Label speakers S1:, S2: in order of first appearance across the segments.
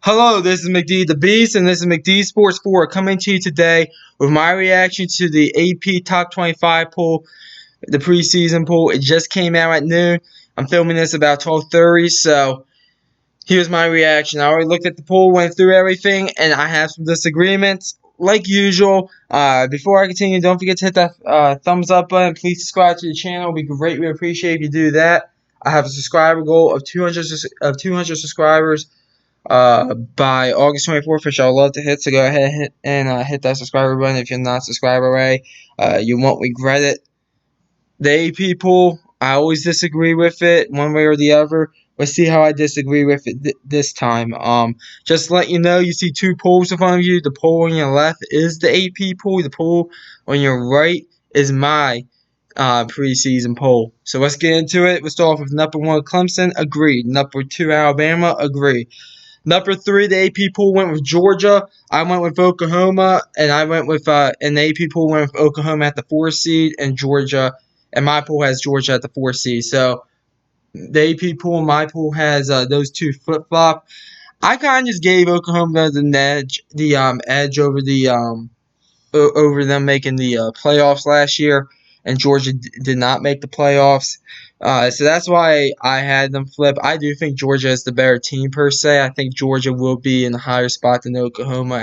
S1: Hello, this is McD the Beast, and this is McD Sports 4 coming to you today with my reaction to the AP Top 25 poll, the preseason poll. It just came out at noon. I'm filming this about 12:30, so here's my reaction. I already looked at the poll, went through everything, and I have some disagreements. Like usual, before I continue, don't forget to hit that thumbs up button. Please subscribe to the channel. It would be greatly appreciated if you do that. I have a subscriber goal of 200 subscribers by August 24th, which I'd love to hit. So go ahead and hit that subscriber button if you're not subscribed already. You won't regret it. The AP poll, I always disagree with it one way or the other. Let's see how I disagree with it this time. Just to let you know, you see two polls in front of you. The poll on your left is the AP poll. The poll on your right is my preseason poll. So let's get into it. Let's start off with number 1, Clemson. Agreed. Number 2, Alabama. Agreed. Number 3, the AP pool went with Georgia. I went with Oklahoma, and I went with and the AP pool went with Oklahoma at the 4 seed, and Georgia, and my pool has Georgia at the 4 seed. So the AP pool and my pool has those two flip flop. I kind of just gave Oklahoma the edge over over them making the playoffs last year, and Georgia did not make the playoffs. So that's why I had them flip. I do think Georgia is the better team per se. I think Georgia will be in a higher spot than Oklahoma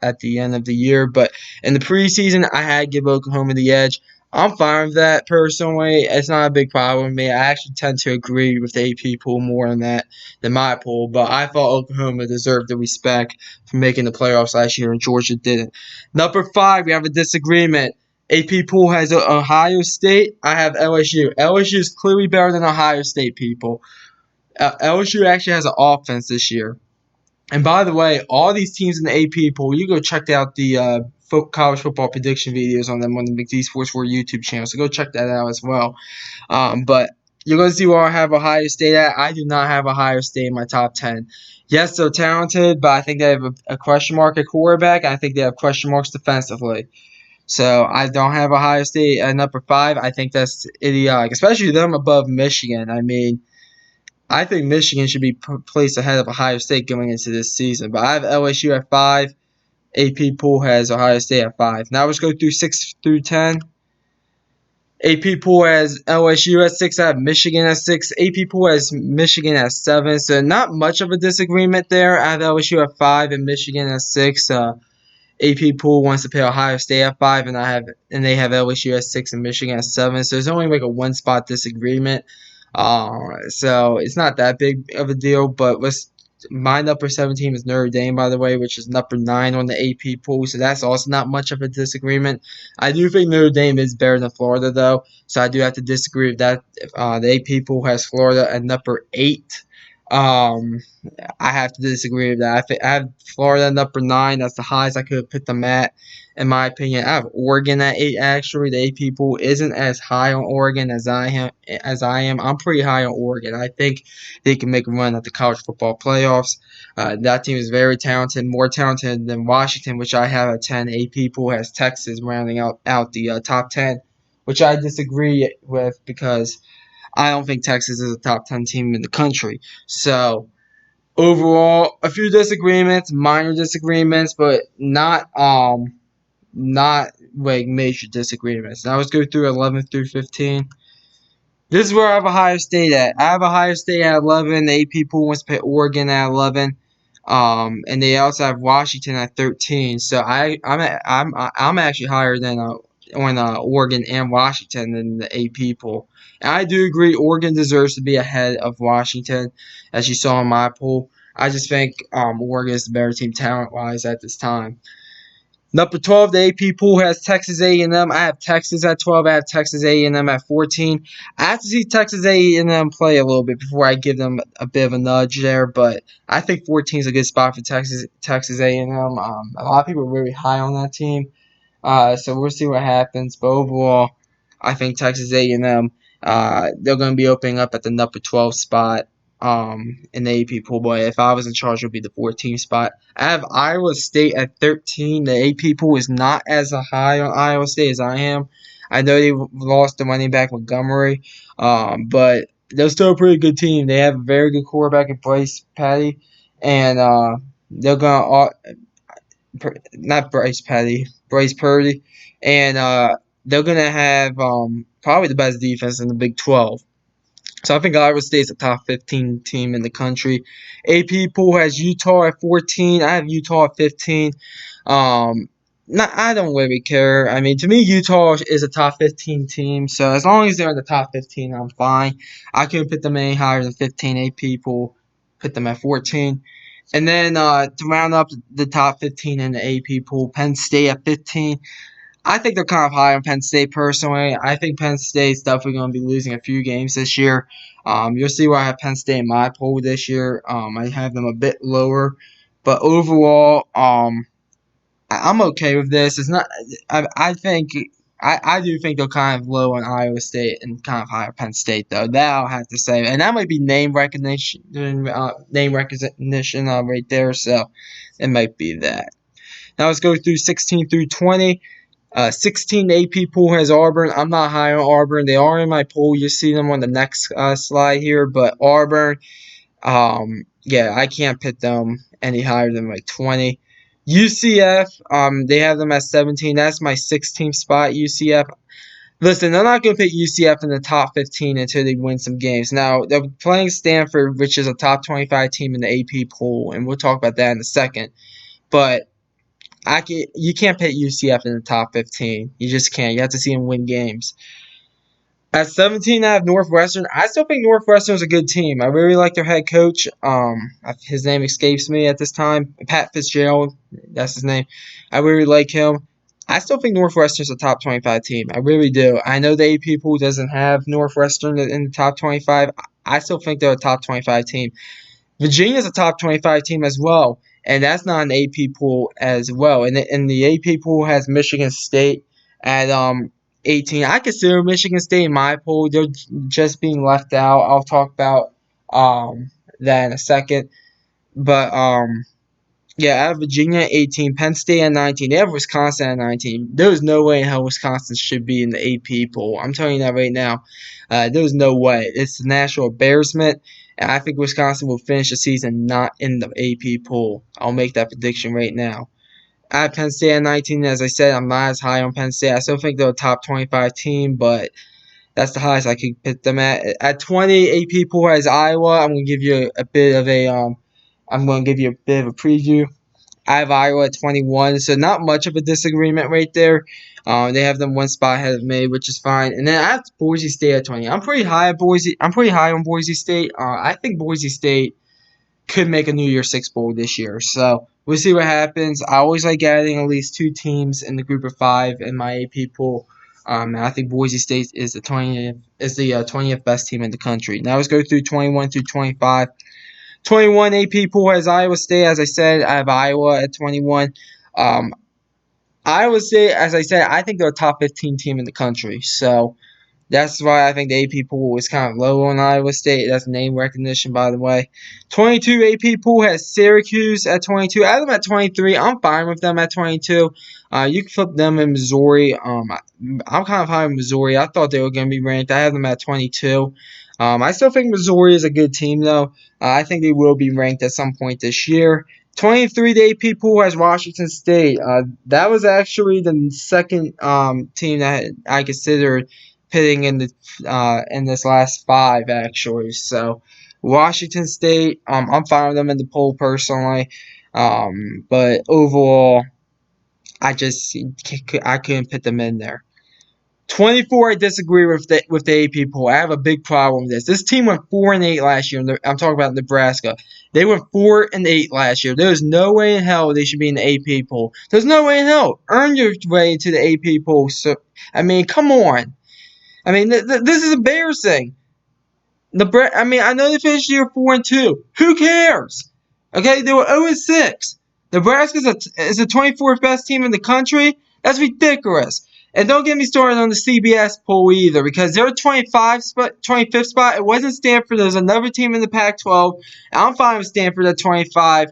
S1: at the end of the year. But in the preseason, I had to give Oklahoma the edge. I'm fine with that personally. It's not a big problem with me. I actually tend to agree with the AP pool more on that than my pool. But I thought Oklahoma deserved the respect for making the playoffs last year, and Georgia didn't. Number 5, we have a disagreement. AP pool has Ohio State. I have LSU. LSU is clearly better than Ohio State, people. LSU actually has an offense this year. And by the way, all these teams in the AP pool, you go check out the college football prediction videos on them on the McD Sports 4 YouTube channel. So go check that out as well. But you're going to see where I have Ohio State at. I do not have Ohio State in my top 10. Yes, they're talented, but I think they have a question mark at quarterback. I think they have question marks defensively. So I don't have Ohio State at number 5. I think that's idiotic, especially them above Michigan. I mean, I think Michigan should be placed ahead of Ohio State going into this season. But I have LSU at 5. AP pool has Ohio State at 5. Now let's go through 6 through 10. AP pool has LSU at 6. I have Michigan at 6. AP pool has Michigan at 7. So not much of a disagreement there. I have LSU at 5 and Michigan at 6. AP pool wants to pay Ohio State at 5, and they have LSU at 6 and Michigan at 7. So there's only like a one spot disagreement. So it's not that big of a deal. But my number 7 team is Notre Dame, by the way, which is number 9 on the AP pool. So that's also not much of a disagreement. I do think Notre Dame is better than Florida, though. So I do have to disagree with that. The AP pool has Florida at number 8. I have to disagree with that. I have Florida at number 9. That's the highest I could have put them at, in my opinion. I have Oregon at 8. Actually, the AP pool isn't as high on Oregon as I am. I'm pretty high on Oregon. I think they can make a run at the college football playoffs. That team is very talented, more talented than Washington, which I have at 10. AP pool has Texas rounding out the top 10, which I disagree with because I don't think Texas is a top 10 team in the country. So overall, a few disagreements, minor disagreements, but not like major disagreements. Now let's go through 11 through 15. This is where I have Ohio State at. I have Ohio State at 11. The AP pool wants to put Oregon at 11. And they also have Washington at 13. So I'm actually higher than on Oregon and Washington than the AP pool. And I do agree Oregon deserves to be ahead of Washington, as you saw in my pool. I just think Oregon is the better team talent-wise at this time. Number 12, the AP pool has Texas A&M. I have Texas at 12. I have Texas A&M at 14. I have to see Texas A&M play a little bit before I give them a bit of a nudge there, but I think 14 is a good spot for Texas A&M. A lot of people are really high on that team, so we'll see what happens. But overall, I think Texas A&M, they're going to be opening up at the number 12 spot. In the AP pool, but if I was in charge, it would be the 14th spot. I have Iowa State at 13. The AP pool is not as high on Iowa State as I am. I know they lost the running back Montgomery, but they're still a pretty good team. They have a very good quarterback in Bryce Patty, and They're gonna not Bryce Purdy, and they're gonna have probably the best defense in the Big 12. So I think Iowa State's a top 15 team in the country. AP pool has Utah at 14. I have Utah at 15. Um, I don't really care. I mean, to me, Utah is a top 15 team. So as long as they're in the top 15, I'm fine. I couldn't put them any higher than 15. AP pool put them at 14. And then to round up the top 15 in the AP pool, Penn State at 15. I think they're kind of high on Penn State personally. I think Penn State's definitely going to be losing a few games this year. You'll see where I have Penn State in my poll this year. I have them a bit lower, but overall, I'm okay with this. It's not. I think. I do think they're kind of low on Iowa State and kind of high on Penn State, though. That I'll have to say, and that might be name recognition, right there. So it might be that. Now let's go through 16 through 20. 16 AP pool has Auburn. I'm not high on Auburn. They are in my pool. You see them on the next slide here. But Auburn, yeah, I can't put them any higher than like 20. UCF, they have them at 17. That's my 16th spot, UCF. Listen, they're not going to put UCF in the top 15 until they win some games. Now, they're playing Stanford, which is a top 25 team in the AP pool, and we'll talk about that in a second. But you can't put UCF in the top 15. You just can't. You have to see them win games. At 17, I have Northwestern. I still think Northwestern is a good team. I really like their head coach. His name escapes me at this time. Pat Fitzgerald, that's his name. I really like him. I still think Northwestern's a top 25 team. I really do. I know the AP pool doesn't have Northwestern in the top 25. I still think they're a top 25 team. Virginia's a top 25 team as well, and that's not an AP pool as well. And the AP pool has Michigan State at 18. I consider Michigan State in my pool. They're just being left out. I'll talk about that in a second. But yeah, I have Virginia at 18, Penn State at 19. They have Wisconsin at 19. There's no way in hell Wisconsin should be in the AP pool. I'm telling you that right now. There's no way. It's a national embarrassment, and I think Wisconsin will finish the season not in the AP pool. I'll make that prediction right now. I have Penn State at 19. As I said, I'm not as high on Penn State. I still think they're a top 25 team, but that's the highest I could put them at. At 20, AP pool has Iowa. I'm going to give you a bit of a preview. I have Iowa at 21, so not much of a disagreement right there. They have them one spot ahead of me, which is fine. And then I have Boise State at 20. I'm pretty high on Boise State. I think Boise State could make a New Year's Six bowl this year. So we'll see what happens. I always like adding at least two teams in the group of five in my AP pool. And I think Boise State is the 20th best team in the country. Now let's go through 21 through 25. 21 AP pool has Iowa State. As I said, I have Iowa at 21. Iowa State, as I said, I think they're a top 15 team in the country. So that's why I think the AP pool is kind of low on Iowa State. That's name recognition, by the way. 22 AP pool has Syracuse at 22. I have them at 23. I'm fine with them at 22. You can flip them in Missouri. I'm kind of high in Missouri. I thought they were going to be ranked. I have them at 22. I still think Missouri is a good team, though. I think they will be ranked at some point this year. 23 the AP pool has Washington State. That was actually the second team that I considered pitting in this last five actually. So Washington State, I'm fine with them in the poll personally, but overall, I couldn't put them in there. 24, I disagree with the AP poll. I have a big problem with this. This team went 4-8 last year. I'm talking about Nebraska. They went 4-8 last year. There's no way in hell they should be in the AP poll. There's no way in hell. Earn your way to the AP poll. So I mean, come on. I mean, this is embarrassing. I know they finished the year 4-2. Who cares? Okay, they were 0-6. Nebraska is the 24th best team in the country. That's ridiculous. And don't get me started on the CBS poll either, because they're 25th spot. It wasn't Stanford. There's another team in the Pac-12. I'm fine with Stanford at 25,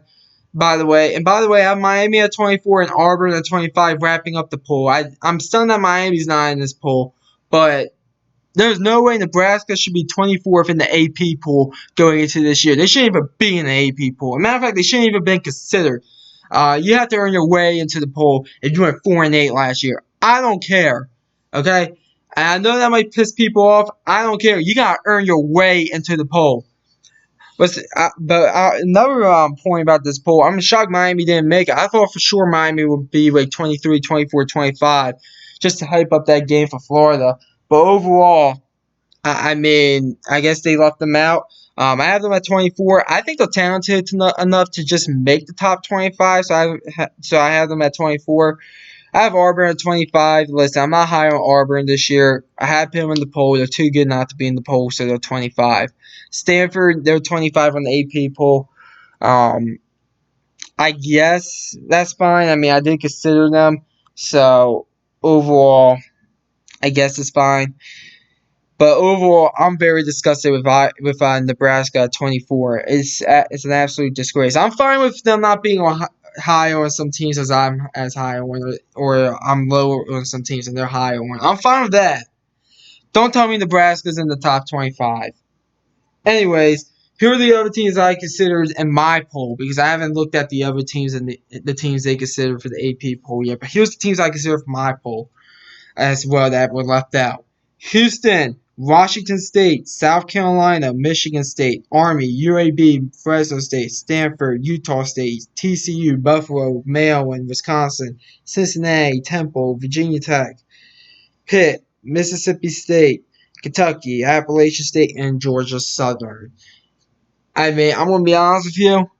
S1: by the way. And by the way, I have Miami at 24 and Auburn at 25, wrapping up the poll. I'm stunned that Miami's not in this poll, but There's no way Nebraska should be 24th in the AP poll going into this year. They shouldn't even be in the AP poll. As a matter of fact, they shouldn't even been considered. You have to earn your way into the poll if you went 4-8 last year. I don't care. Okay? And I know that might piss people off. I don't care. You gotta earn your way into the poll. But another point about this poll, I'm shocked Miami didn't make it. I thought for sure Miami would be like 23, 24, 25, just to hype up that game for Florida. But overall, I mean, I guess they left them out. I have them at 24. I think they're talented enough to just make the top 25, so I have them at 24. I have Auburn at 25. Listen, I'm not high on Auburn this year. I have them in the poll. They're too good not to be in the poll, so they're 25. Stanford, they're 25 on the AP poll. I guess that's fine. I mean, I did consider them, so overall, I guess it's fine. But overall, I'm very disgusted with Nebraska at 24. It's an absolute disgrace. I'm fine with them not being high on some teams as I'm as high on one, or I'm lower on some teams and they're high on one. I'm fine with that. Don't tell me Nebraska's in the top 25. Anyways, here are the other teams I considered in my poll because I haven't looked at the other teams and the teams they considered for the AP poll yet. But here's the teams I consider for my poll as well that were left out. Houston, Washington State, South Carolina, Michigan State, Army, UAB, Fresno State, Stanford, Utah State, TCU, Buffalo, Maryland, Wisconsin, Cincinnati, Temple, Virginia Tech, Pitt, Mississippi State, Kentucky, Appalachian State, and Georgia Southern. I mean, I'm gonna be honest with you.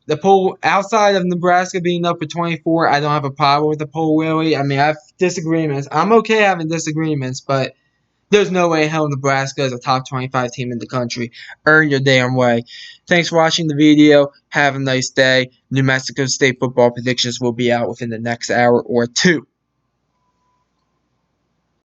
S1: The poll outside of Nebraska being up at 24, I don't have a problem with the poll really. I mean, I have disagreements. I'm okay having disagreements, but there's no way in hell Nebraska is a top 25 team in the country. Earn your damn way. Thanks for watching the video. Have a nice day. New Mexico State football predictions will be out within the next hour or two.